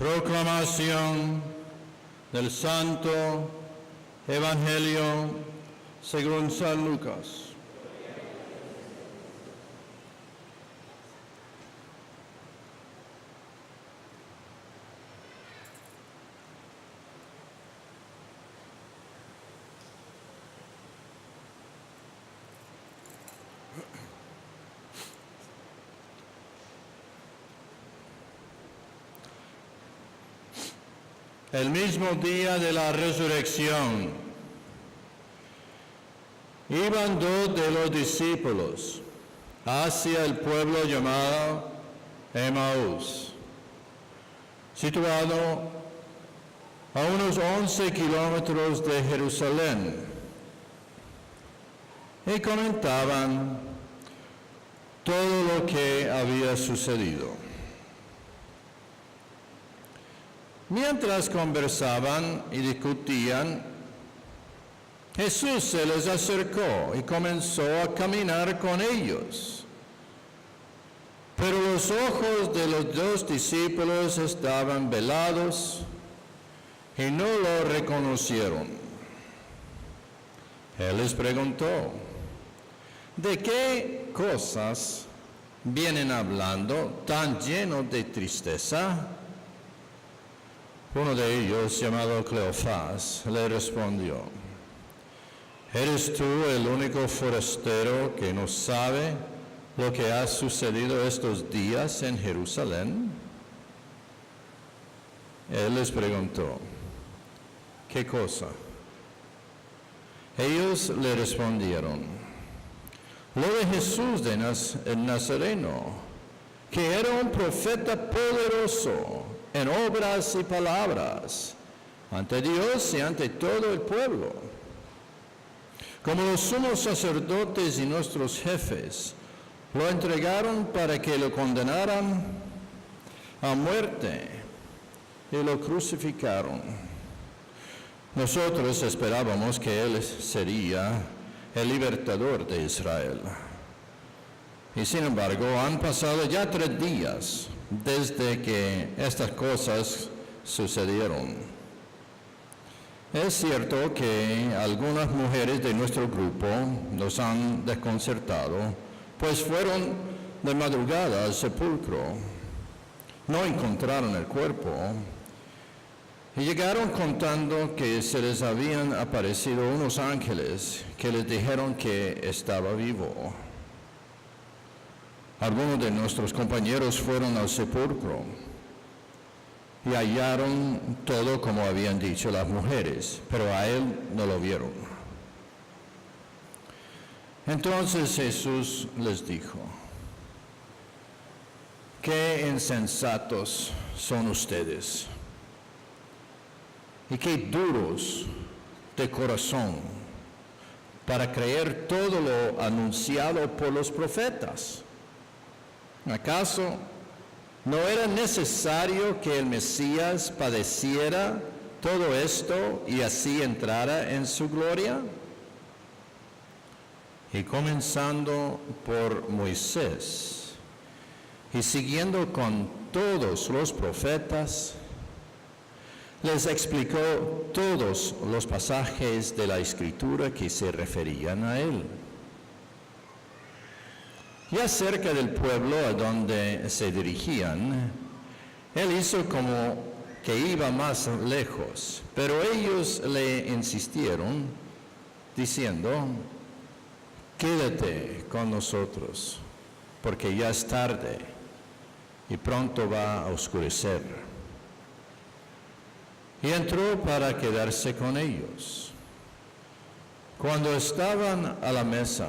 Proclamación del Santo Evangelio según San Lucas. El mismo día de la resurrección, iban dos de los discípulos hacia el pueblo llamado Emaús, situado a unos 11 kilómetros de Jerusalén, y comentaban todo lo que había sucedido. Mientras conversaban y discutían, Jesús se les acercó y comenzó a caminar con ellos. Pero los ojos de los dos discípulos estaban velados y no lo reconocieron. Él les preguntó, ¿de qué cosas vienen hablando tan llenos de tristeza? Uno de ellos, llamado Cleofás, le respondió, ¿eres tú el único forastero que no sabe lo que ha sucedido estos días en Jerusalén? Él les preguntó, ¿qué cosa? Ellos le respondieron, lo de Jesús el Nazareno, que era un profeta poderoso en obras y palabras, ante Dios y ante todo el pueblo. Como los sumos sacerdotes y nuestros jefes lo entregaron para que lo condenaran a muerte y lo crucificaron. Nosotros esperábamos que Él sería el libertador de Israel. Y sin embargo, han pasado ya 3 días desde que estas cosas sucedieron. Es cierto que algunas mujeres de nuestro grupo nos han desconcertado, pues fueron de madrugada al sepulcro, no encontraron el cuerpo y llegaron contando que se les habían aparecido unos ángeles que les dijeron que estaba vivo. Algunos de nuestros compañeros fueron al sepulcro y hallaron todo como habían dicho las mujeres, pero a él no lo vieron. Entonces Jesús les dijo, qué insensatos son ustedes y qué duros de corazón para creer todo lo anunciado por los profetas. ¿Acaso no era necesario que el Mesías padeciera todo esto y así entrara en su gloria? Y comenzando por Moisés y siguiendo con todos los profetas, les explicó todos los pasajes de la Escritura que se referían a él. Ya cerca del pueblo a donde se dirigían, él hizo como que iba más lejos, pero ellos le insistieron, diciendo, quédate con nosotros, porque ya es tarde y pronto va a oscurecer. Y entró para quedarse con ellos. Cuando estaban a la mesa,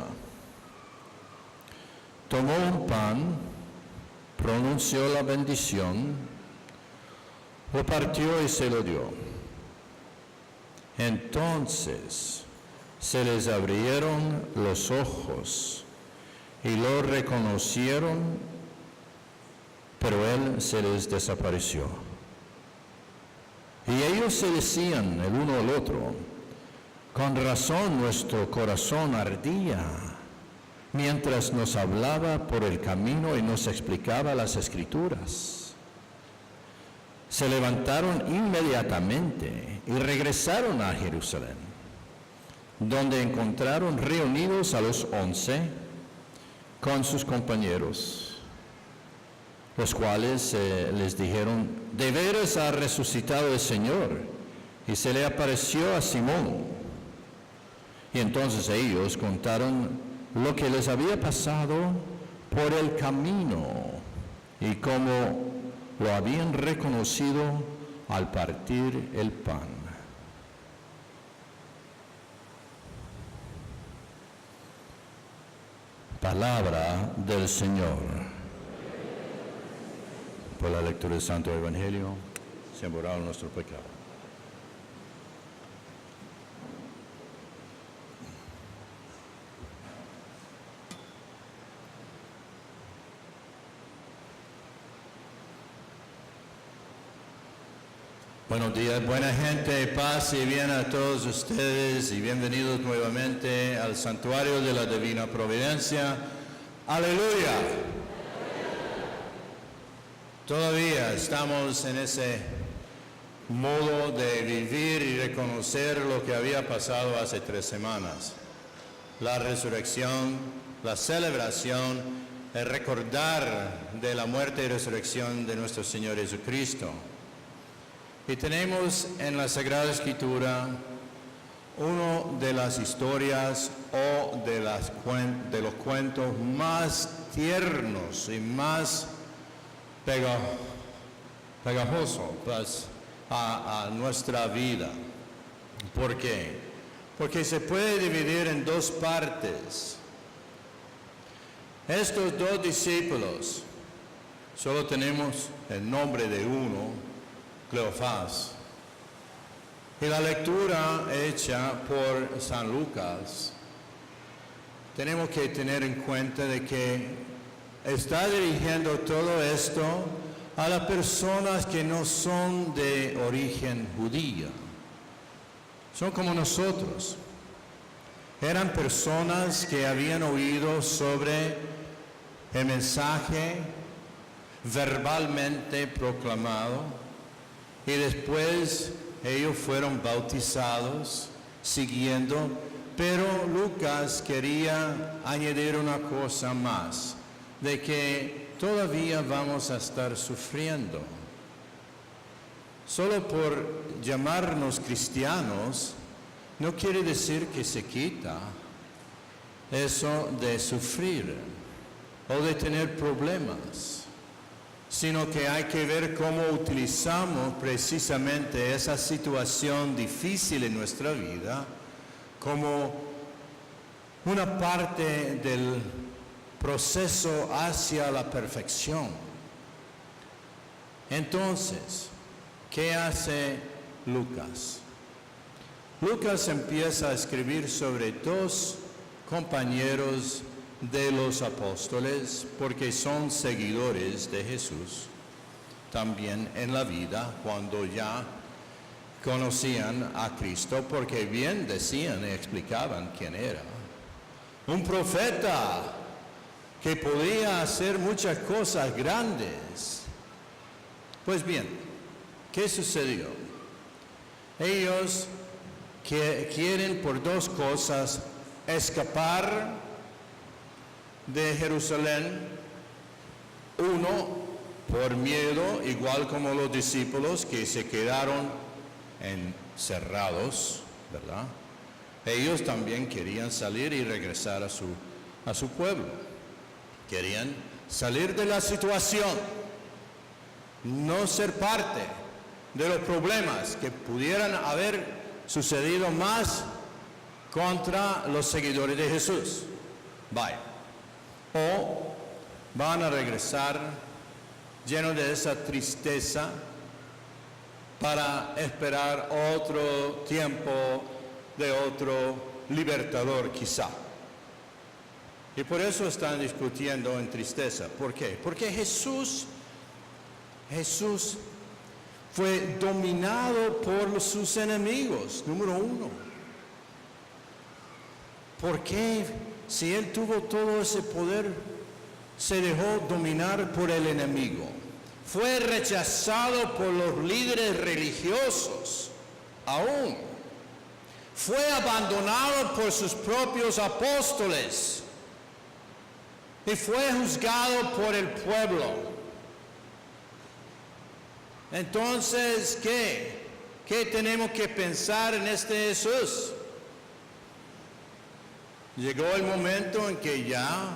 tomó un pan, pronunció la bendición, lo partió y se lo dio. Entonces se les abrieron los ojos y lo reconocieron, pero él se les desapareció. Y ellos se decían el uno al otro, con razón nuestro corazón ardía mientras nos hablaba por el camino y nos explicaba las Escrituras. se levantaron inmediatamente y regresaron a Jerusalén, donde encontraron reunidos a los 11 con sus compañeros, los cuales les dijeron: de veras ha resucitado el Señor, y se le apareció a Simón. Y entonces ellos contaron lo que les había pasado por el camino y cómo lo habían reconocido al partir el pan. Palabra del Señor. Por la lectura del Santo Evangelio, se han borrado nuestros pecados. Buenos días, buena gente, paz y bien a todos ustedes y bienvenidos nuevamente al Santuario de la Divina Providencia. ¡Aleluya! Todavía estamos en ese modo de vivir y reconocer lo que había pasado hace 3 semanas. La resurrección, la celebración, el recordar de la muerte y resurrección de nuestro Señor Jesucristo. Y tenemos en la Sagrada Escritura una de las historias o de los cuentos más tiernos y más pegajosos a nuestra vida. ¿Por qué? Porque se puede dividir en 2 partes. Estos 2 discípulos, solo tenemos el nombre de uno, Cleofás. Y la lectura hecha por San Lucas, tenemos que tener en cuenta de que está dirigiendo todo esto a las personas que no son de origen judío. Son como nosotros. Eran personas que habían oído sobre el mensaje verbalmente proclamado, y después ellos fueron bautizados siguiendo, pero Lucas quería añadir una cosa más, de que todavía vamos a estar sufriendo. Solo por llamarnos cristianos no quiere decir que se quita eso de sufrir o de tener problemas, sino que hay que ver cómo utilizamos precisamente esa situación difícil en nuestra vida como una parte del proceso hacia la perfección. Entonces, ¿qué hace Lucas? Lucas empieza a escribir sobre 2 compañeros de los apóstoles, porque son seguidores de Jesús también en la vida, cuando ya conocían a Cristo, porque bien decían y explicaban quién era. Un profeta que podía hacer muchas cosas grandes. Pues bien, ¿qué sucedió? Ellos quieren por 2 cosas: escapar de Jerusalén, uno por miedo, igual como los discípulos que se quedaron encerrados, ¿verdad? Ellos también querían salir y regresar a su pueblo. Querían salir de la situación, no ser parte de los problemas que pudieran haber sucedido más contra los seguidores de Jesús. Vaya. O van a regresar llenos de esa tristeza para esperar otro tiempo de otro libertador quizá. Y por eso están discutiendo en tristeza. ¿Por qué? Porque Jesús fue dominado por sus enemigos, número 1. ¿Por qué, si Él tuvo todo ese poder, se dejó dominar por el enemigo? fue rechazado por los líderes religiosos, aún fue abandonado por sus propios apóstoles y fue juzgado por el pueblo. Entonces, ¿qué tenemos que pensar en este Jesús? Llegó el momento en que ya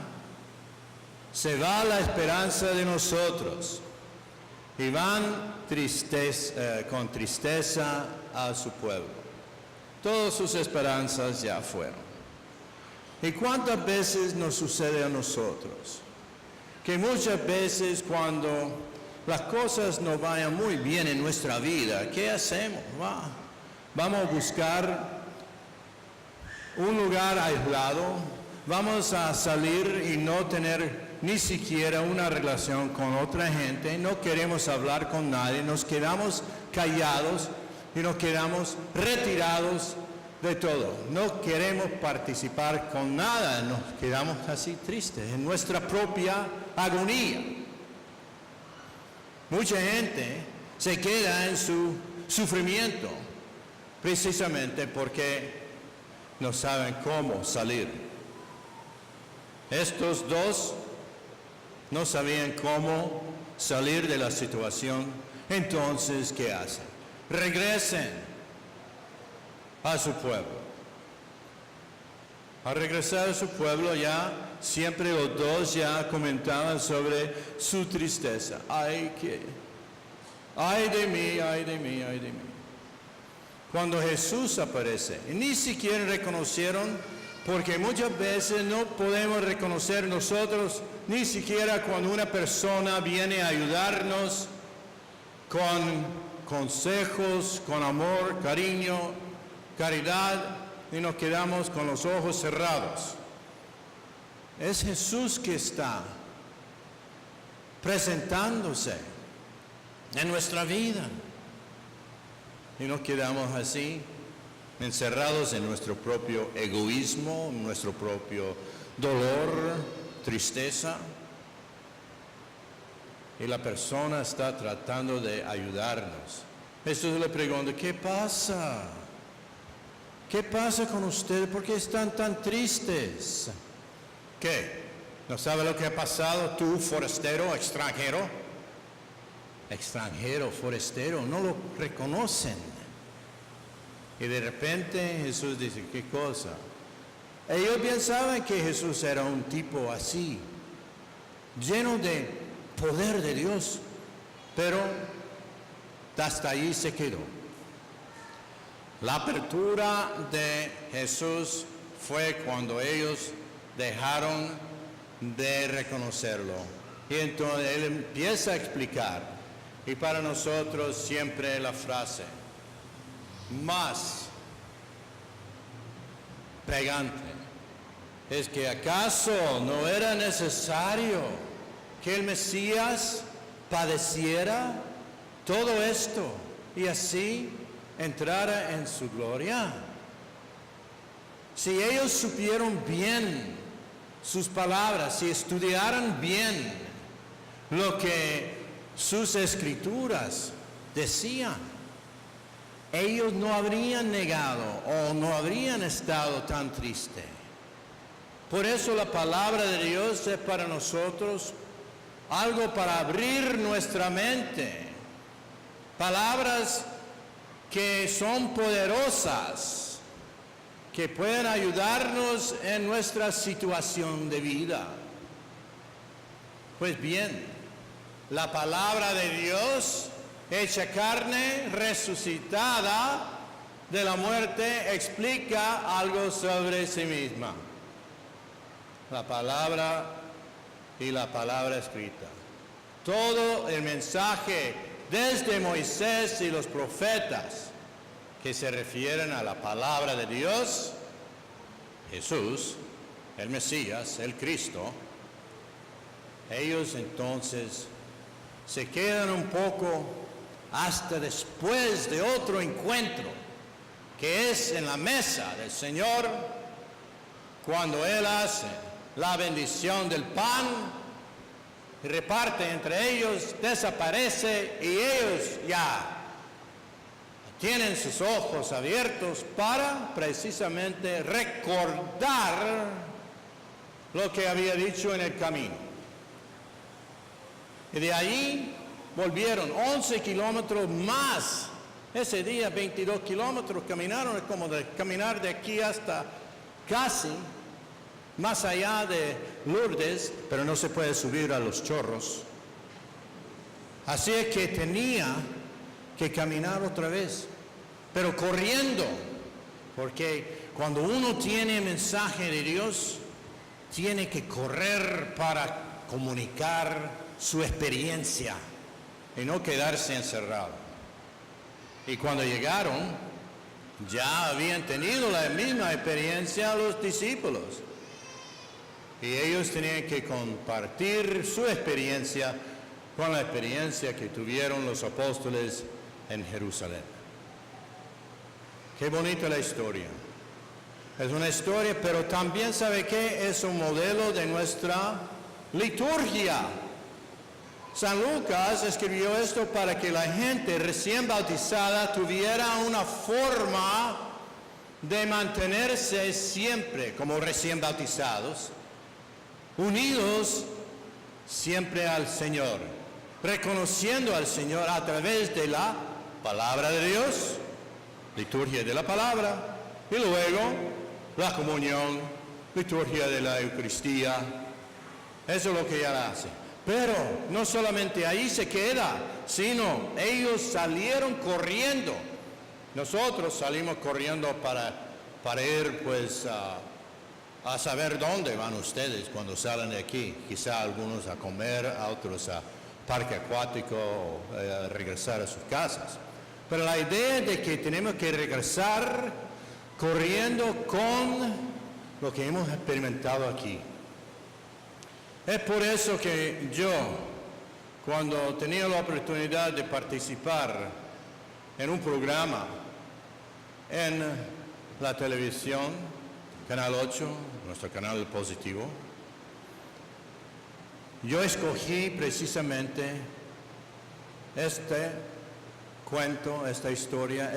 se va la esperanza de nosotros y van con tristeza a su pueblo. Todas sus esperanzas ya fueron. ¿Y cuántas veces nos sucede a nosotros? Que muchas veces cuando las cosas no vayan muy bien en nuestra vida, ¿qué hacemos? Vamos a buscar un lugar aislado, vamos a salir y no tener ni siquiera una relación con otra gente, no queremos hablar con nadie, nos quedamos callados y nos quedamos retirados de todo. No queremos participar con nada, nos quedamos así tristes en nuestra propia agonía. Mucha gente se queda en su sufrimiento precisamente porque no saben cómo salir. Estos dos no sabían cómo salir de la situación. Entonces, ¿qué hacen? Regresen a su pueblo. Al regresar a su pueblo ya siempre los dos ya comentaban sobre su tristeza. Ay de mí, ay de mí, ay de mí. Cuando Jesús aparece, ni siquiera reconocieron, porque muchas veces no podemos reconocer nosotros, ni siquiera cuando una persona viene a ayudarnos con consejos, con amor, cariño, caridad, y nos quedamos con los ojos cerrados. Es Jesús que está presentándose en nuestra vida. Y nos quedamos así, encerrados en nuestro propio egoísmo, nuestro propio dolor, tristeza. Y la persona está tratando de ayudarnos. Jesús le pregunta, ¿qué pasa? ¿Qué pasa con ustedes? ¿Por qué están tan tristes? ¿Qué? ¿No sabe lo que ha pasado tú, forastero, extranjero? Extranjero, forastero, no lo reconocen. Y de repente Jesús dice, ¿qué cosa? Ellos bien saben que Jesús era un tipo así, lleno de poder de Dios, pero hasta allí se quedó. La apertura de Jesús fue cuando ellos dejaron de reconocerlo. Y entonces Él empieza a explicar. Y para nosotros siempre la frase más pegante es que ¿acaso no era necesario que el Mesías padeciera todo esto y así entrara en su gloria? Si ellos supieron bien sus palabras, si estudiaran bien lo que sus escrituras decían, ellos no habrían negado o no habrían estado tan tristes. Por eso la palabra de Dios es para nosotros algo para abrir nuestra mente. Palabras que son poderosas, que pueden ayudarnos en nuestra situación de vida. Pues bien, la palabra de Dios, hecha carne, resucitada de la muerte, explica algo sobre sí misma. La palabra y la palabra escrita. Todo el mensaje desde Moisés y los profetas que se refieren a la palabra de Dios, Jesús, el Mesías, el Cristo, ellos entonces se quedan un poco hasta después de otro encuentro, que es en la mesa del Señor, cuando Él hace la bendición del pan reparte entre ellos, desaparece y ellos ya tienen sus ojos abiertos para precisamente recordar lo que había dicho en el camino. Y de ahí volvieron 11 kilómetros más. Ese día 22 kilómetros caminaron, es como de caminar de aquí hasta casi más allá de Lourdes, pero no se puede subir a los chorros. Así es que tenía que caminar otra vez, pero corriendo, porque cuando uno tiene el mensaje de Dios, tiene que correr para comunicar su experiencia y no quedarse encerrado. Y cuando llegaron, ya habían tenido la misma experiencia los discípulos. Y ellos tenían que compartir su experiencia con la experiencia que tuvieron los apóstoles en Jerusalén. Qué bonita la historia. Es una historia, pero también sabe que es un modelo de nuestra liturgia. San Lucas escribió esto para que la gente recién bautizada tuviera una forma de mantenerse siempre como recién bautizados, unidos siempre al Señor, reconociendo al Señor a través de la palabra de Dios, liturgia de la palabra, y luego la comunión, liturgia de la Eucaristía. Eso es lo que ella hace. Pero no solamente ahí se queda, sino ellos salieron corriendo. Nosotros salimos corriendo para ir pues a saber dónde van ustedes cuando salen de aquí. Quizá algunos a comer, a otros a parque acuático o a regresar a sus casas. Pero la idea de que tenemos que regresar corriendo con lo que hemos experimentado aquí. Es por eso que yo, cuando tenía la oportunidad de participar en un programa en la televisión, Canal 8, nuestro canal positivo, yo escogí precisamente este cuento, esta historia,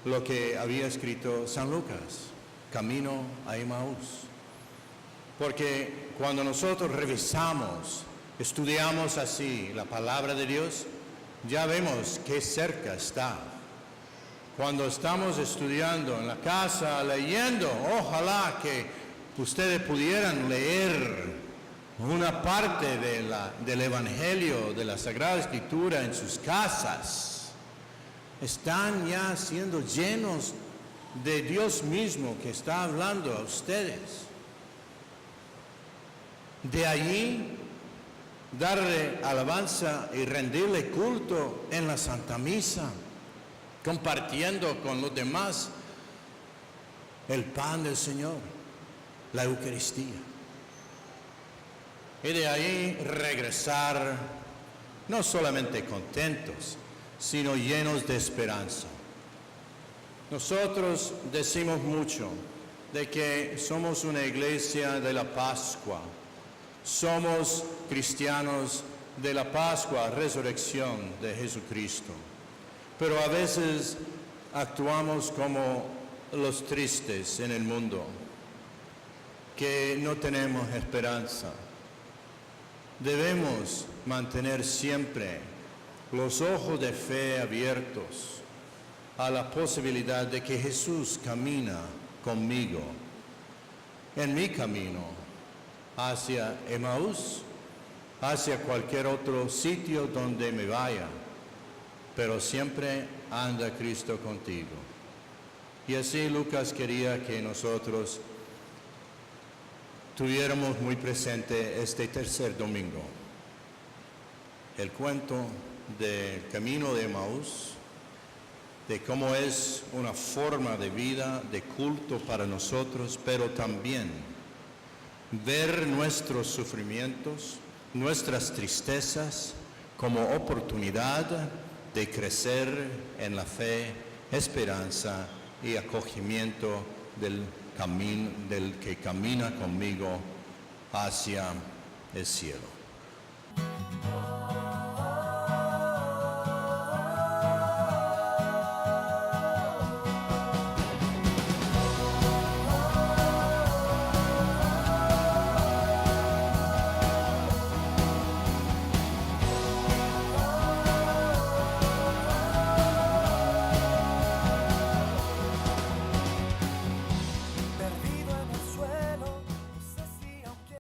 lo que había escrito San Lucas, Camino a Emaús. Porque cuando nosotros revisamos, estudiamos así la palabra de Dios, ya vemos qué cerca está. Cuando estamos estudiando en la casa, leyendo, ojalá que ustedes pudieran leer una parte del Evangelio, de la Sagrada Escritura en sus casas. Están ya siendo llenos de Dios mismo que está hablando a ustedes. De allí, darle alabanza y rendirle culto en la Santa Misa, compartiendo con los demás el pan del Señor, la Eucaristía. Y de ahí regresar, no solamente contentos, sino llenos de esperanza. Nosotros decimos mucho de que somos una iglesia de la Pascua. Somos cristianos de la Pascua, resurrección de Jesucristo. Pero a veces actuamos como los tristes en el mundo, que no tenemos esperanza. Debemos mantener siempre los ojos de fe abiertos a la posibilidad de que Jesús camina conmigo en mi camino hacia Emaús, hacia cualquier otro sitio donde me vaya, pero siempre anda Cristo contigo. Y así Lucas quería que nosotros tuviéramos muy presente este tercer domingo el cuento del camino de Emaús, de cómo es una forma de vida, de culto para nosotros, pero también ver nuestros sufrimientos, nuestras tristezas como oportunidad de crecer en la fe, esperanza y acogimiento del que camina conmigo hacia el cielo. Oh